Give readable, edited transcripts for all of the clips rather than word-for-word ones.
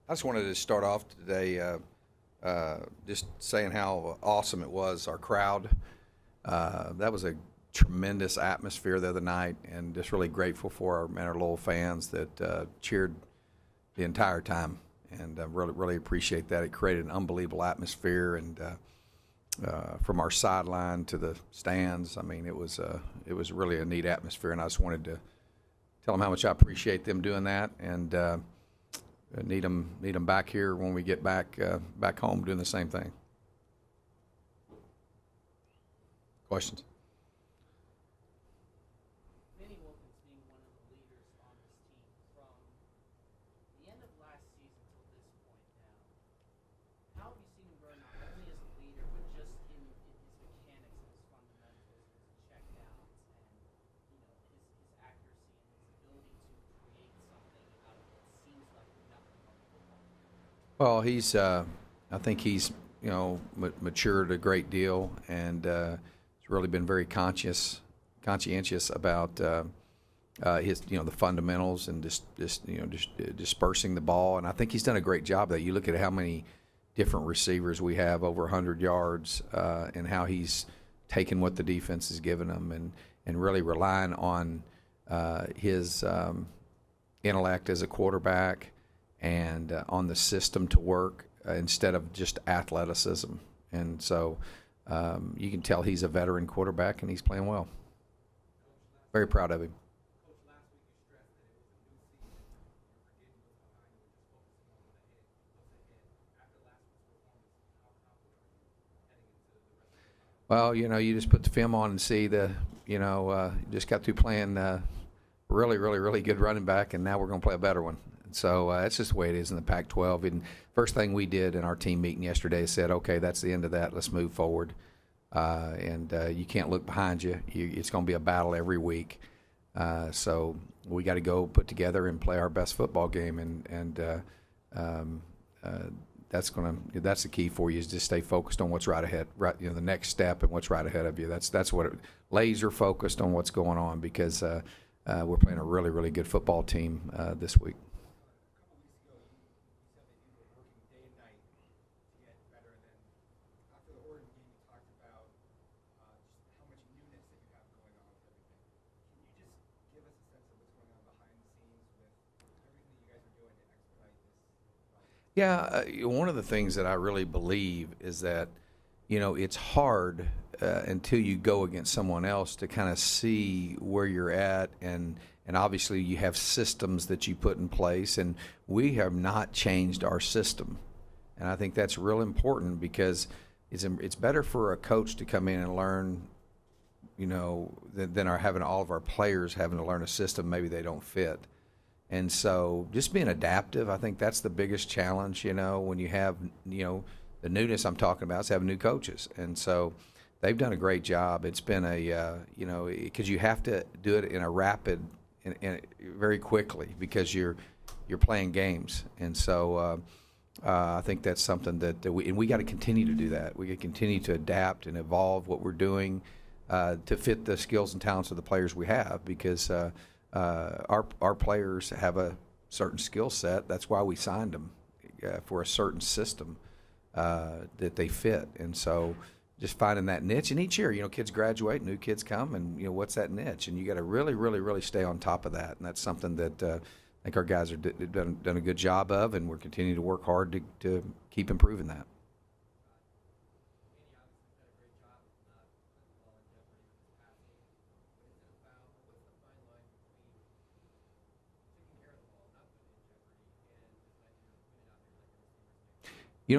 I just wanted to start off today just saying how awesome it was, our crowd. That was a tremendous atmosphere the other night, and just really grateful for our Lowell fans that cheered the entire time, and really appreciate that. It created an unbelievable atmosphere, and from our sideline to the stands, I mean, it was really a neat atmosphere, and I just wanted to tell them how much I appreciate them doing that, and need them back here when we get back home doing the same thing. Questions? Vinny Wilkins being one of the leaders on this team from the end of last season till this point now. How have you seen him grow not only as a leader but just in his mechanics and his fundamentals, his checkdowns, and his accuracy and his ability to create something out of what seems like nothing on the football field? Well, I think he's matured a great deal, and he's really been very conscientious about his the fundamentals and just dispersing the ball. And I think he's done a great job of that. You look at how many different receivers we have, over 100 yards, and how he's taken what the defense has given him, and really relying on his intellect as a quarterback, and on the system to work instead of just athleticism. And so you can tell he's a veteran quarterback, and he's playing well. Very proud of him. Coach, last week you stressed that it was a new season. You're forgetting what's behind you, just focusing on what's ahead. After last week's performance, how confident are you heading into the rest of the year? Well, you just put the film on and see just got through playing really good running back, and now we're going to play a better one. So that's just the way it is in the Pac-12. And first thing we did in our team meeting yesterday said, okay, that's the end of that. Let's move forward. And you can't look behind you. It's going to be a battle every week. So we got to go put together and play our best football game. And that's the key for you, is just stay focused on what's right ahead, right? The next step and what's right ahead of you. That's what laser focused on what's going on, because we're playing a really good football team this week. Yeah, one of the things that I really believe is that, it's hard until you go against someone else to kind of see where you're at, and obviously you have systems that you put in place, and we have not changed our system, and I think that's real important, because it's better for a coach to come in and learn, than having all of our players having to learn a system maybe they don't fit. And so just being adaptive, I think that's the biggest challenge, when you have, the newness I'm talking about is having new coaches. And so they've done a great job. It's been because you have to do it in a rapid and very quickly, because you're playing games. And so I think that's something that we got to continue to do that. We got to continue to adapt and evolve what we're doing to fit the skills and talents of the players we have, because our players have a certain skill set. That's why we signed them for a certain system that they fit. And so just finding that niche. And each year, kids graduate, new kids come, and what's that niche? And you got to really stay on top of that. And that's something that I think our guys are done a good job of, and we're continuing to work hard to keep improving that.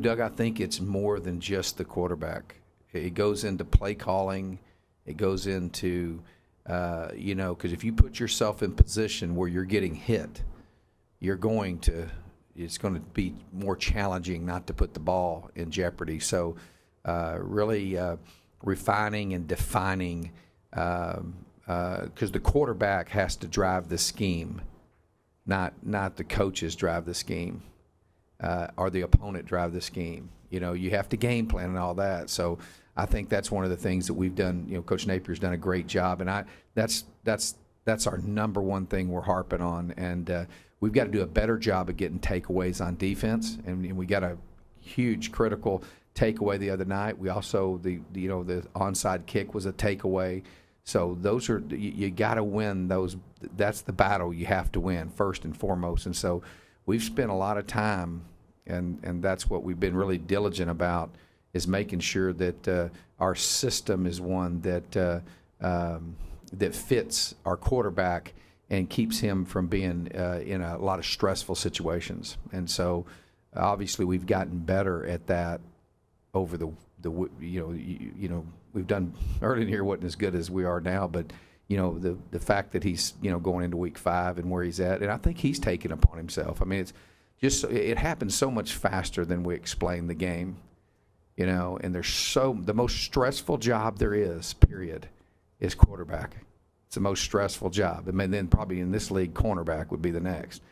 Doug, I think it's more than just the quarterback. It goes into play calling. It goes into, because if you put yourself in position where you're getting hit, it's going to be more challenging not to put the ball in jeopardy. So really refining and defining, because the quarterback has to drive the scheme, not the coaches drive the scheme. Or the opponent drive the scheme. You have to game plan and all that. So I think that's one of the things that we've done. Coach Napier's done a great job, and that's our number one thing we're harping on. And we've got to do a better job of getting takeaways on defense, and we got a huge critical takeaway the other night. We also the onside kick was a takeaway. So those are you got to win those. That's the battle you have to win first and foremost. And so we've spent a lot of time, and that's what we've been really diligent about, is making sure that our system is one that that fits our quarterback and keeps him from being in a lot of stressful situations. And so obviously we've gotten better at that over the we've done early in the year wasn't as good as we are now, but the fact that he's going into week 5 and where he's at, and I think he's taken upon himself. I mean, it's just it happens so much faster than we explain the game, and there's the most stressful job there is, period, is quarterback. It's the most stressful job. I mean, then probably in this league, cornerback would be the next.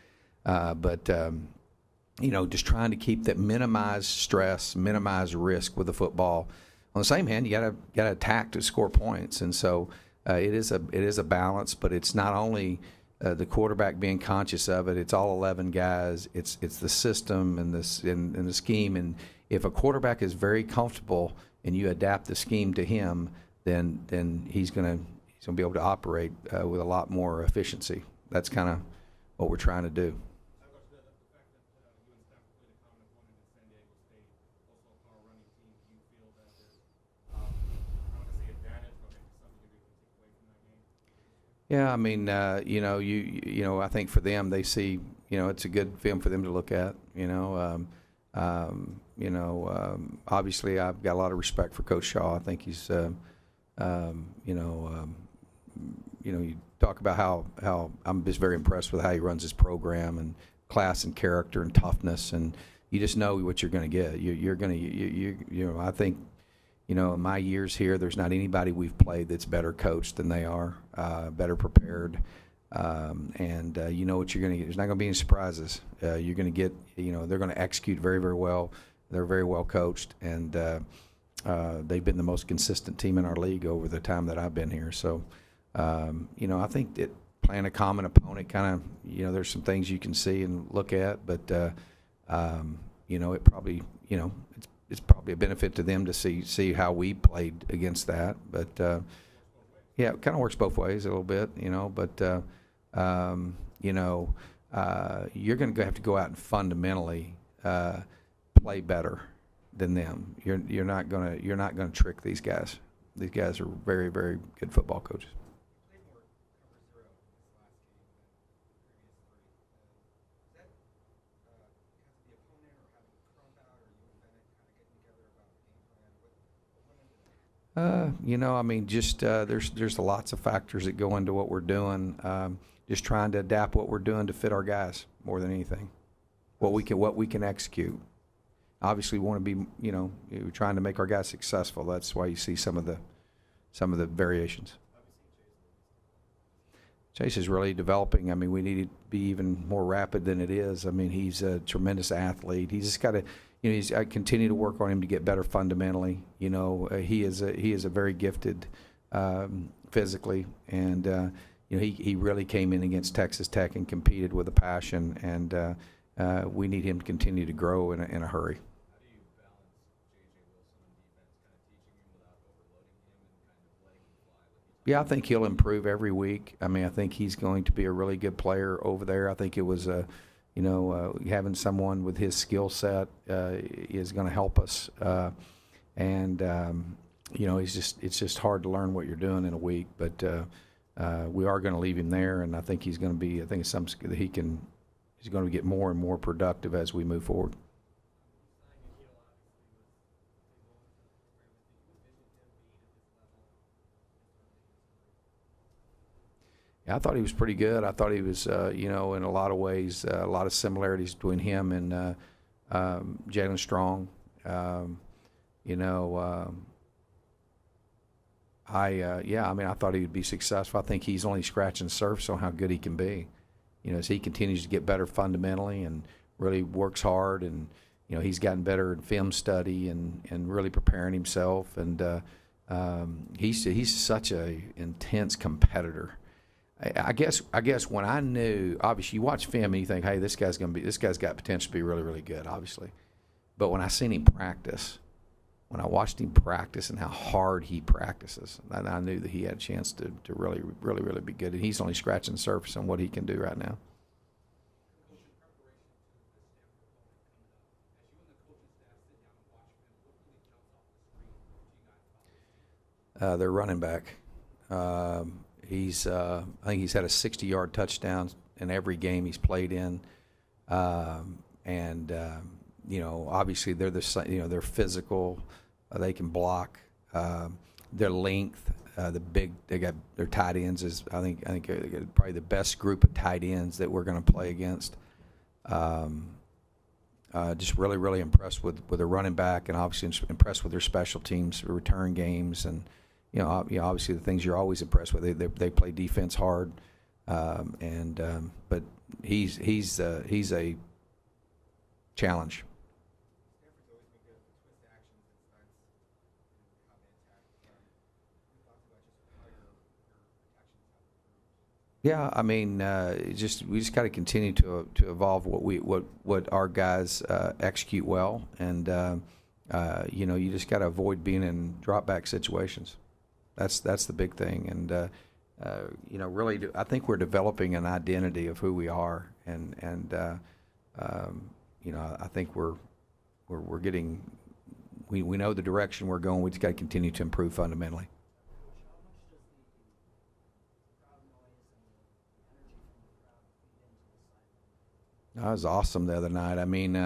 Just trying to keep that, minimize stress, minimize risk with the football. On the same hand, you got to attack to score points, and so it is a balance. But it's not only the quarterback being conscious of it; it's all 11 guys. It's the system and the scheme. And if a quarterback is very comfortable and you adapt the scheme to him, then he's gonna be able to operate with a lot more efficiency. That's kind of what we're trying to do. Yeah, I mean, I think for them, they see, it's a good film for them to look at. Obviously, I've got a lot of respect for Coach Shaw. I think he's, you talk about how I'm just very impressed with how he runs his program, and class and character and toughness, and you just know what you're going to get. You're going to, I think. In my years here, there's not anybody we've played that's better coached than they are, better prepared, and you know what you're going to get. There's not going to be any surprises. You're going to get, they're going to execute very, very well. They're very well coached, and they've been the most consistent team in our league over the time that I've been here. So, I think that playing a common opponent kind of, there's some things you can see and look at, but, it probably, it's probably a benefit to them to see how we played against that. But, yeah, it kind of works both ways a little bit, but, you're going to have to go out and fundamentally play better than them. You're not going to trick these guys. These guys are very, very good football coaches. There's lots of factors that go into what we're doing. Just trying to adapt what we're doing to fit our guys more than anything. What we can execute. Obviously, we want to be, we're trying to make our guys successful. That's why you see some of the variations. Chase is really developing. I mean, we need to be even more rapid than it is. I mean, he's a tremendous athlete. He's just got to. I continue to work on him to get better fundamentally. He is a very gifted physically, and he really came in against Texas Tech and competed with a passion, and we need him to continue to grow in a hurry. How do you balance J.J. Wilson on defense, kind of teaching him without overloading him and kind of letting him fly? Yeah, I think he'll improve every week. I mean, I think he's going to be a really good player over there. I think it was having someone with his skill set is going to help us. It's just hard to learn what you're doing in a week. But we are going to leave him there, and I think he's going to be. I think it's something that he's going to get more and more productive as we move forward. I thought he was pretty good. I thought he was, in a lot of ways, a lot of similarities between him and Jalen Strong. I thought he would be successful. I think he's only scratching the surface on how good he can be. As he continues to get better fundamentally and really works hard, and he's gotten better in film study and really preparing himself. And he's such a intense competitor. I guess when I knew, obviously you watch film and you think, hey, this guy's got potential to be really, really good, obviously. But when I seen him practice, when I watched him practice and how hard he practices, I knew that he had a chance to really, really, really be good. And he's only scratching the surface on what he can do right now. Coach, in preparation to the Stanford opponent coming up, as you and the coaching staff sit down and watch film, what really jumps off the screen to you guys about this team? Their running back. I think he's had a 60-yard touchdown in every game he's played in, and obviously they're physical, they can block, their length, they got their tight ends is I think they're probably the best group of tight ends that we're going to play against. Just really, really impressed with their running back, and obviously impressed with their special teams, return games, and obviously the things you're always impressed with. They play defense hard, but he's a challenge. Stanford's always been good at the twist actions and stunts and how they attack. We talked about just how your protections have improved. Yeah, I mean, we just got to continue to evolve what our guys execute well, and you just got to avoid being in drop back situations. That's the big thing, and really, I think we're developing an identity of who we are, and I think we're getting we know the direction we're going. We just got to continue to improve fundamentally. That was awesome the other night. I mean,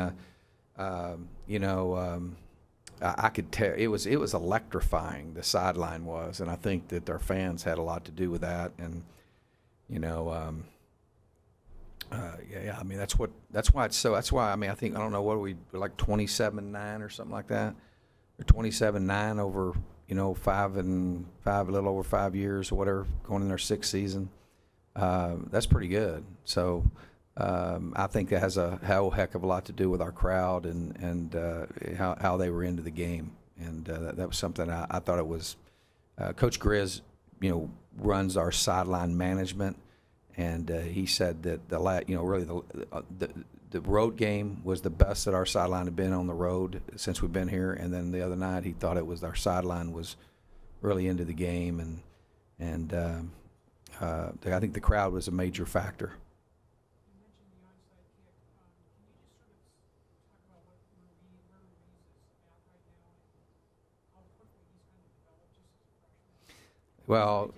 I could tell it was electrifying. The sideline was, and I think that our fans had a lot to do with that. And I mean that's why it's so. That's why I mean I think I don't know what we're like 27-9 or something like that, or 27-9 over 5 a little over 5 years or whatever, going in our 6th season. That's pretty good. So. I think that has a whole heck of a lot to do with our crowd and how they were into the game, and that was something I thought it was. Coach Grizz, runs our sideline management, and he said that the road game was the best that our sideline had been on the road since we've been here, and then the other night he thought it was our sideline was really into the game, and I think the crowd was a major factor. Well,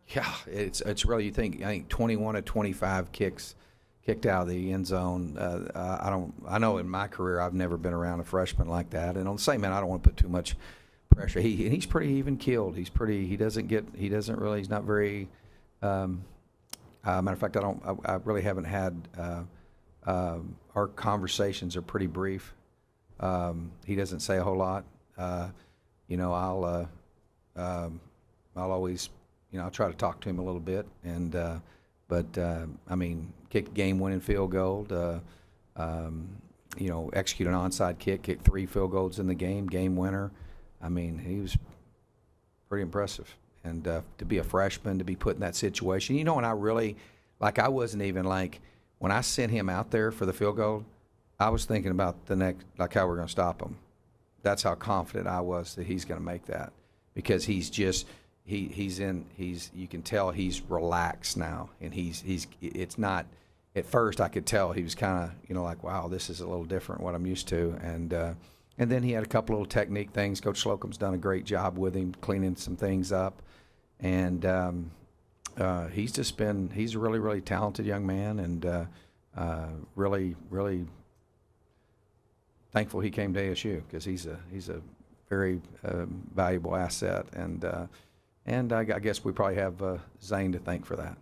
yeah, it's really, I think 21 of 25 kicks kicked out of the end zone. I know in my career I've never been around a freshman like that. And on the same hand, I don't want to put too much pressure. He's pretty even keeled. He's not very. Matter of fact, I really haven't had. Our conversations are pretty brief. He doesn't say a whole lot. I'll always, I'll try to talk to him a little bit, but I mean, kick a game-winning field goal, execute an onside kick 3 field goals in the game winner. I mean, he was pretty impressive, and to be a freshman, to be put in that situation, and I really, I wasn't even when I sent him out there for the field goal, I was thinking about the next, how we're going to stop him. That's how confident I was that he's going to make that, because he's just. You can tell he's relaxed now, and it's not, at first I could tell he was kind of, wow, this is a little different what I'm used to. And then he had a couple little technique things. Coach Slocum's done a great job with him, cleaning some things up. And he's a really, really talented young man, and really, really thankful he came to ASU, because he's a very valuable asset. And I guess we probably have Zane to thank for that.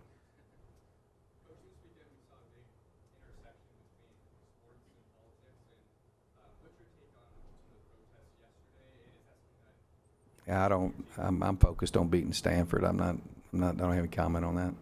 Coach, this weekend we saw a big intersection between sports and politics. And what's your take on some of the protests yesterday? And is that something that? I'm focused on beating Stanford. I don't have any comment on that.